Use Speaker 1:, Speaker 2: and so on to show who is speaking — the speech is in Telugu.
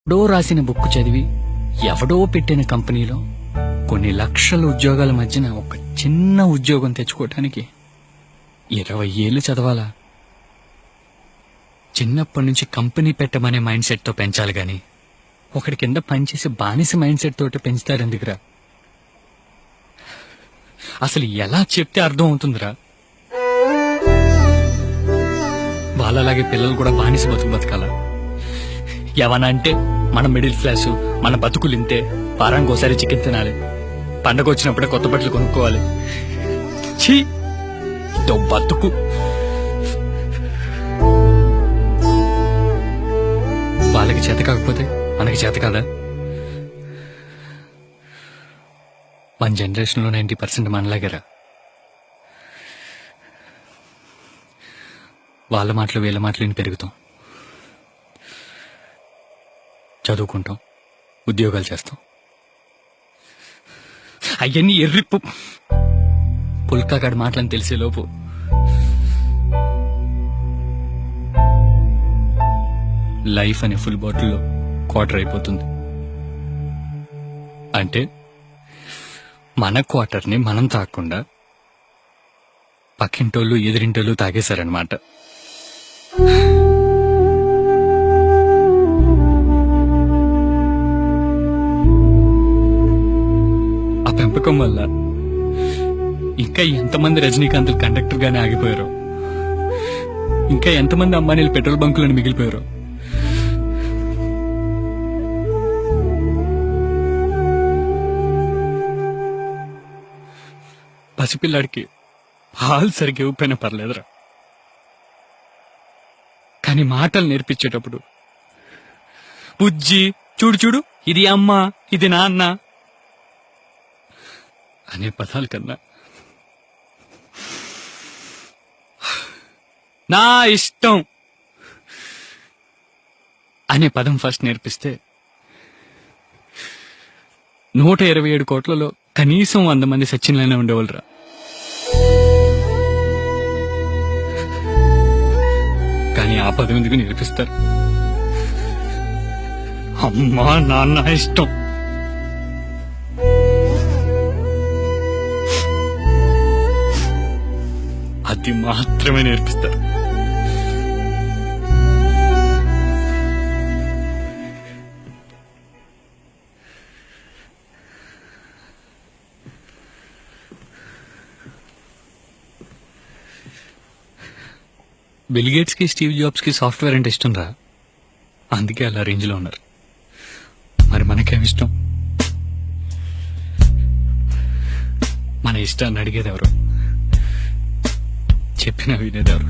Speaker 1: ఎవడో రాసిన బుక్ చదివి ఎవడో పెట్టిన కంపెనీలో కొన్ని లక్షల ఉద్యోగాల మధ్యన ఒక చిన్న ఉద్యోగం తెచ్చుకోవటానికి 20 ఏళ్ళు చదవాలా? చిన్నప్పటి నుంచి కంపెనీ పెట్టమనే మైండ్ సెట్ తో పెంచాలి గాని ఒకటి కింద పనిచేసి బానిస మైండ్ సెట్ తోటి పెంచుతారు ఎందుకురా? అసలు ఎలా చెప్తే అర్థం అవుతుందిరా? వాళ్ళలాగే పిల్లలు కూడా బానిస బతకాల. ఏమన్నా అంటే మన మిడిల్ క్లాస్, మన బతుకులు ఇంతే, వారానికి ఒకసారి చికెన్ తినాలి, పండగ వచ్చినప్పుడే కొత్త బట్టలు కొనుక్కోవాలి. ఛీ, ఇదో బతుకు. వాళ్ళకి చేత కాకపోతే మనకి చేత కాదా? మన జనరేషన్ లో 90% మనలాగేరా. వాళ్ళ మాటలు వీళ్ళ మాటలు విని పెరుగుతాం, చదువుకుంటాం, ఉద్యోగాలు చేస్తాం. అవన్నీ ఎర్రిప్పు పుల్కాగాడి మాటలని తెలిసేలోపు లైఫ్ అనే ఫుల్ బాటిల్లో క్వార్టర్ అయిపోతుంది. అంటే మన క్వార్టర్ని మనం తాగకుండా పక్కింటోళ్ళు ఎదిరింటోళ్ళు తాగేశారనమాట. ఆ పెంపకం వల్ల ఇంకా ఎంతమంది రజనీకాంత్లు కండక్టర్ గానే ఆగిపోయారో, ఇంకా ఎంతమంది అమ్మాయిలు పెట్రోల్ బంకులను మిగిలిపోయారో. పసిపిల్లాడికి పాలు సరిగ్గా ఇవ్వకపోయినా పర్లేదురా, కానీ మాటలు నేర్పించేటప్పుడు బుజ్జి, చూడు చూడు, ఇది అమ్మ, ఇది నాన్న అనే పదాల కన్నా నా ఇష్టం అనే పదం ఫస్ట్ నేర్పిస్తే 127 కోట్లలో కనీసం 100 మంది సచిన్లనే ఉండేవాళ్ళరా. కానీ ఆ పదం ఎందుకు నేర్పిస్తారు? అమ్మా నాన్న ఇష్టం. అది మాత్రమే నేర్పిస్తారు. బిల్ గేట్స్ కి, స్టీవ్ జాబ్స్ కి సాఫ్ట్వేర్ అంటే ఇష్టం రా, అందుకే అలా రేంజ్ లో ఉన్నారు. మరి మనకేం ఇష్టం? మన ఇష్టాన్ని అడిగేది ఎవరు, చెప్పినా వినేది ఎవరు?